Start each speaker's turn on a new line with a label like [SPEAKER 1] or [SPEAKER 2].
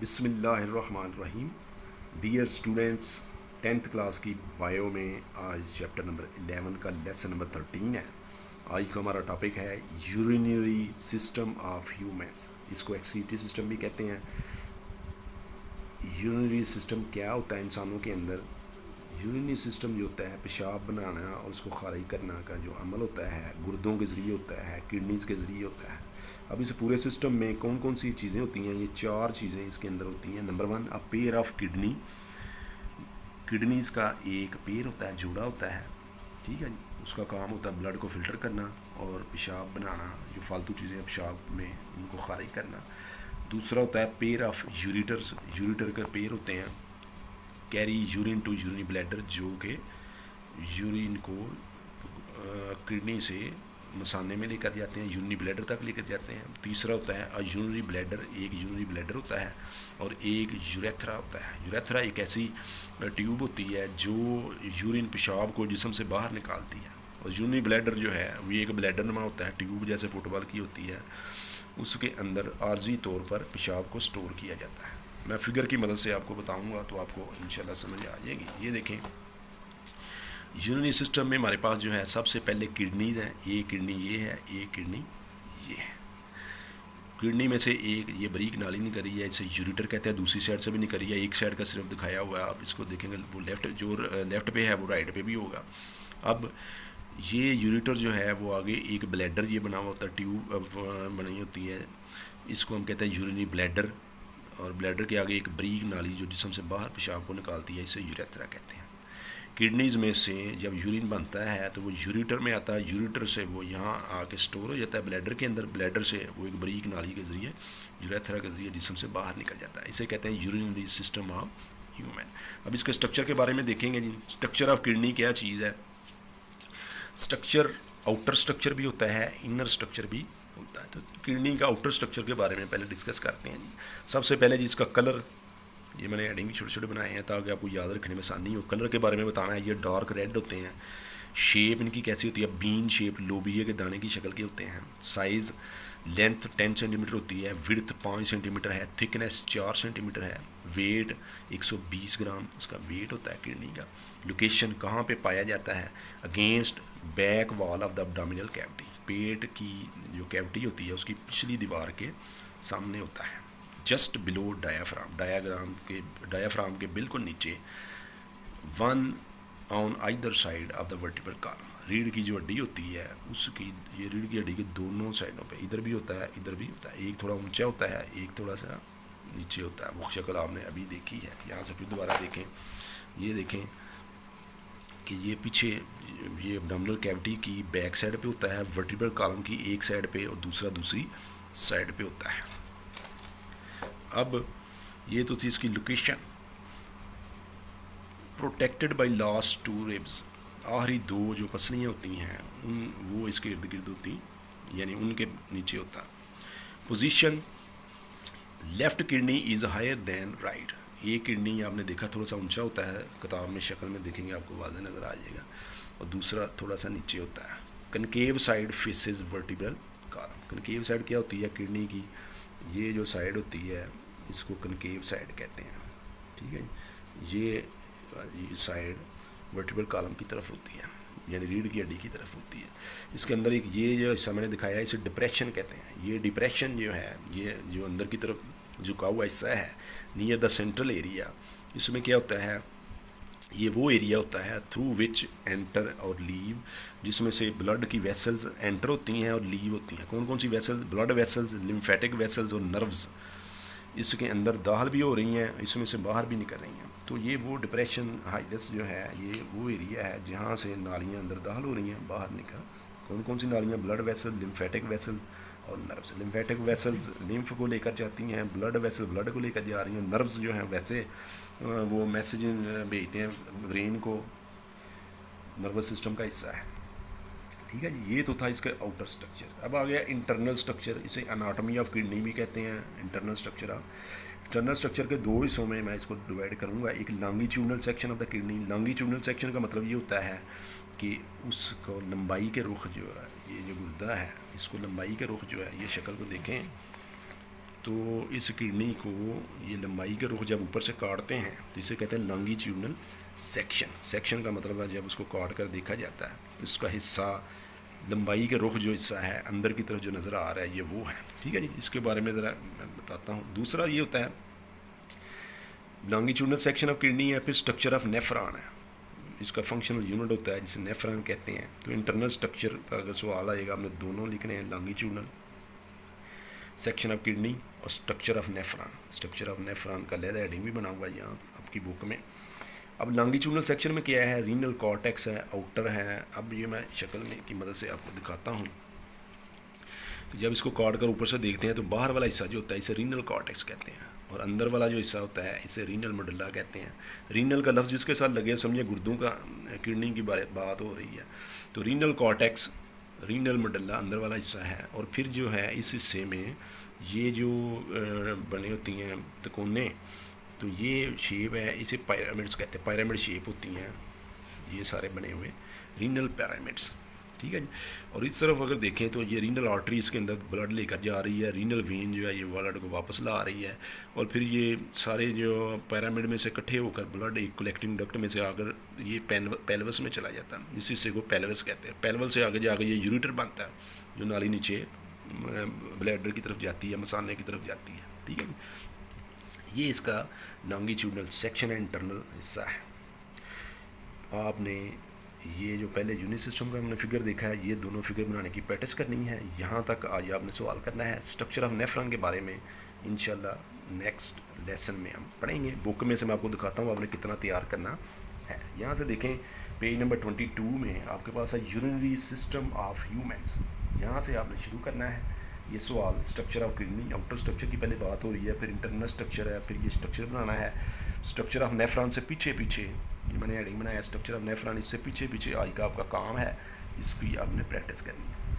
[SPEAKER 1] बिस्मिल्लाहिर्रहमानिर्रहीम। Dear students, 10th class की bio में आज चैप्टर नंबर 11 का लेसन नंबर 13 है। आज का हमारा टॉपिक है यूरिनरी सिस्टम ऑफ ह्यूमंस। इसको एक्सक्रीटरी सिस्टम भी कहते हैं। यूरिनरी सिस्टम क्या होता है इंसानों के अंदर? यूरिनरी सिस्टम जो होता है पेशाब बनाना और उसको खारिज करना का जो अमल होता है गुर्दों के ज़रिए होता है, किडनीज़ के ज़रिए होता है। अब इस पूरे सिस्टम में कौन कौन सी चीज़ें होती हैं? ये 4 चीज़ें इसके अंदर होती हैं। Number 1, a pair of kidney. Kidneys का एक पेयर होता है, जोड़ा होता है, ठीक है जी। उसका काम होता है ब्लड को फ़िल्टर करना और पेशाब बनाना, जो फालतू चीज़ें पेशाब में उनको खारिज करना। दूसरा होता है पेयर ऑफ यूरिटर्स। यूरिटर के पेयर होते हैं carry urine to urine bladder, जो कि यूरिन को किडनी से मसाने में लेकर जाते हैं, यूरिनरी ब्लैडर तक लेकर जाते हैं। तीसरा होता है अ यूरिनरी ब्लैडर, एक यूरिनरी ब्लैडर होता है और एक यूरेथ्रा होता है। यूरेथ्रा एक ऐसी ट्यूब होती है जो यूरिन पेशाब को जिस्म से बाहर निकालती है। और यूरिनरी ब्लैडर जो है वो एक ब्लैडर नुमा होता है, ट्यूब जैसे फुटबॉल की होती है। उसके अंदर आर्जी तौर पर पेशाब को स्टोर किया जाता है। मैं फिगर की मदद से आपको बताऊंगा तो आपको इंशाल्लाह समझ आ जाएगी। ये देखें, यूरिनरी सिस्टम में हमारे पास जो है सबसे पहले किडनीज़ हैं। ये किडनी ये है, एक किडनी ये है। किडनी में से एक ये बारीक नाली निकल रही है, इसे यूरिटर कहते हैं। दूसरी साइड से भी निकल रही है, एक साइड का सिर्फ दिखाया हुआ है। आप इसको देखेंगे वो लेफ़्ट पे है वो राइट पे भी होगा। अब ये यूरिटर जो है वो आगे एक ब्लैडर ये बना हुआ होता है, ट्यूब बनी होती है, इसको हम कहते हैं यूरिनरी ब्लैडर। और ब्लैडर के आगे एक बारीक नाली जो जिस्म से बाहर पेशाब को निकालती है, इसे यूरेथ्रा कहते हैं। किडनीज़ में से जब यूरिन बनता है तो वो यूरिटर में आता है, यूरिटर से वो यहाँ आके स्टोर हो जाता है ब्लैडर के अंदर। ब्लैडर से वो एक बारीक नाली के ज़रिए यूरेथ्रा के ज़रिए जिस्म से बाहर निकल जाता है। इसे कहते हैं यूरिनरी सिस्टम ऑफ ह्यूमन। अब इसके स्ट्रक्चर के बारे में देखेंगे जी। स्ट्रक्चर ऑफ किडनी क्या चीज़ है? स्ट्रक्चर आउटर स्ट्रक्चर भी होता है, इनर स्ट्रक्चर भी होता है। तो किडनी का आउटर स्ट्रक्चर के बारे में पहले डिस्कस करते हैं जी। सबसे पहले जी इसका कलर, ये मैंने हेडिंग छोटे छोटे बनाए हैं ताकि आपको याद रखने में आसानी हो। कलर के बारे में बताना है। ये डार्क रेड होते हैं। शेप इनकी कैसी होती है? बीन शेप, लोबिया के दाने की शक्ल के होते हैं। साइज़, लेंथ 10 सेंटीमीटर होती है, विड्थ 5 सेंटीमीटर है, थिकनेस 4 सेंटीमीटर है, वेट 120 ग्राम इसका वेट होता है किडनी का। लोकेशन कहाँ पे पाया जाता है? Against back wall of the abdominal cavity, पेट की जो कैविटी होती है उसकी पिछली दीवार के सामने होता है। जस्ट बिलो डायाफ्राम, डायाफ्राम के बिल्कुल नीचे। 1 on either side of the vertebral column, रीढ़ की जो हड्डी होती है उसकी, ये रीढ़ की हड्डी के दोनों साइडों पे, इधर भी होता है इधर भी होता है। एक थोड़ा ऊंचा होता है, एक थोड़ा सा नीचे होता है। वो शक्ल आपने अभी देखी है। यहाँ से फिर दोबारा देखें, ये देखें कि ये पीछे ये एब्डोमिनल कैविटी की बैक साइड पे होता है, वर्टिब्रल कॉलम की एक साइड पे और दूसरा दूसरी साइड पे होता है। अब ये तो थी इसकी location. Protected by last 2 ribs, आखिरी 2 जो पसलियाँ होती हैं उन वो इसके इर्द गिर्द होती, यानी उनके नीचे होता। Position, left kidney is higher than right. ये किडनी आपने देखा थोड़ा सा ऊंचा होता है, किताब में शक्ल में देखेंगे आपको वाज़ेह नज़र आ जाएगा, और दूसरा थोड़ा सा नीचे होता है। Concave side faces vertebral column. Concave side क्या होती है किडनी की? ये जो साइड होती है इसको कनकेव साइड कहते हैं, ठीक है। ये साइड वर्टिब्रल कॉलम की तरफ होती है, यानी रीढ़ की हड्डी की तरफ होती है। इसके अंदर एक ये जो हिस्सा मैंने दिखाया है इसे डिप्रेशन कहते हैं। ये डिप्रेशन जो है, ये जो अंदर की तरफ झुका हुआ हिस्सा है नियर द सेंट्रल एरिया, इसमें क्या होता है? ये वो एरिया होता है थ्रू विच एंटर और लीव, जिसमें से ब्लड की वेसल्स एंटर होती हैं और लीव होती हैं। कौन कौन सी vessels? Blood vessels, lymphatic vessels और नर्व्स इसके अंदर दाखिल भी हो रही हैं, इसमें से बाहर भी निकल रही हैं। तो ये वो डिप्रेशन हाइडस जो है ये वो एरिया है जहाँ से नालियाँ अंदर दाखिल हो रही हैं, बाहर निकल। कौन कौन सी नालियाँ? ब्लड वेसल्स, लिम्फेटिक वेसल्स और नर्व्स। लिम्फेटिक वेसल्स लिम्फ को लेकर जाती हैं, ब्लड वेसल ब्लड को लेकर जा रही हैं, नर्व्स जो हैं वैसे वो मैसेज भेजते हैं ब्रेन को, नर्वस सिस्टम का हिस्सा है, ठीक है जी। ये तो था इसका आउटर स्ट्रक्चर। अब आ गया इंटरनल स्ट्रक्चर, इसे अनाटॉमी ऑफ किडनी भी कहते हैं। Internal structure of internal structure के 2 हिस्सों में मैं इसको डिवाइड करूँगा। एक longitudinal section of the kidney. Longitudinal section का मतलब ये होता है कि उसको लंबाई के रुख जो है, ये जो गुर्दा है इसको लंबाई के रुख जो है, ये शक्ल को देखें तो इस किडनी को ये लंबाई के रुख जब ऊपर से काटते हैं तो इसे कहते हैं लॉन्गिट्यूडनल सेक्शन। सेक्शन का मतलब है जब उसको काट कर देखा जाता है इसका हिस्सा, लंबाई के रुख जो हिस्सा है अंदर की तरफ जो नज़र आ रहा है ये वो है। ठीक है जी, इसके बारे में ज़रा मैं बताता हूँ। दूसरा ये होता है लॉन्गिट्यूडनल सेक्शन ऑफ किडनी है। फिर स्ट्रक्चर ऑफ नेफ्रॉन है, इसका फंक्शनल यूनिट होता है जिसे नेफ्रॉन कहते हैं। तो इंटरनल स्ट्रक्चर का अगर सवाल आएगा आपने दोनों लिखने हैं, लॉन्गिट्यूडनल सेक्शन ऑफ किडनी और structure of nephron. Structure of nephron का लेदर हेडिंग भी बना हुआ है यहाँ आपकी बुक में। अब लॉन्गिट्यूडनल सेक्शन में क्या है, रीनल कॉर्टेक्स है, आउटर है। अब ये मैं शक्ल में की मदद से आपको दिखाता हूँ। तो जब इसको काट कर ऊपर से देखते हैं तो बाहर वाला हिस्सा जो होता है इसे रीनल कॉर्टेक्स कहते हैं, और अंदर वाला जो हिस्सा होता है इसे रीनल मेडुला कहते हैं। रीनल का लफ्ज़ जिसके साथ लगे समझिए गुर्दों का, किडनी की बात हो रही है। तो रीनल कॉर्टेक्स, रीनल मेडुला अंदर वाला हिस्सा है। और फिर जो है इस हिस्से में ये जो बनी होती हैं तिकोने, तो ये शेप है, इसे पिरामिड्स कहते हैं। पिरामिड शेप होती हैं ये सारे बने हुए रीनल पिरामिड्स। ठीक है जी। और इस तरफ अगर देखें तो ये रीनल आर्टरी इसके अंदर ब्लड लेकर जा रही है, रीनल वेन जो है ये ब्लड को वापस ला रही है, और फिर ये सारे जो पिरामिड में से इकट्ठे होकर ब्लड एक कलेक्टिंग डक्ट में से आकर ये पेल्वस में चला जाता है। इस हिस्से को पेल्वस कहते हैं। पेल्वस से आगे जाकर ये यूरेटर बनता है जो नाली नीचे ब्लैडर की तरफ जाती है, मसाने की तरफ जाती है। ठीक है जी, ये इसका लॉन्गिट्यूडनल सेक्शन है, इंटरनल हिस्सा है। आपने ये जो पहले यूनिट सिस्टम का हमने फिगर देखा है, ये दोनों फिगर बनाने की प्रैक्टिस करनी है। यहाँ तक आज आपने सवाल करना है। स्ट्रक्चर ऑफ नेफ्रॉन के बारे में इंशाल्लाह नेक्स्ट लेसन में हम पढ़ेंगे। बुक में से मैं आपको दिखाता हूँ आपने कितना तैयार करना है। यहाँ से देखें पेज नंबर 22 में आपके पास है यूरिनरी सिस्टम ऑफ ह्यूमन्स। यहाँ से आपने शुरू करना है ये सवाल। Structure of kidney, outer structure की पहले बात हो रही है, फिर इंटरनल स्ट्रक्चर है, फिर ये स्ट्रक्चर बनाना है। स्ट्रक्चर ऑफ नेफ्रॉन से पीछे पीछे ये मैंने हेडिंग बनाया, स्ट्रक्चर ऑफ नेफ्रॉन, इससे पीछे पीछे आज का आपका काम है, इसकी आपने प्रैक्टिस करनी है।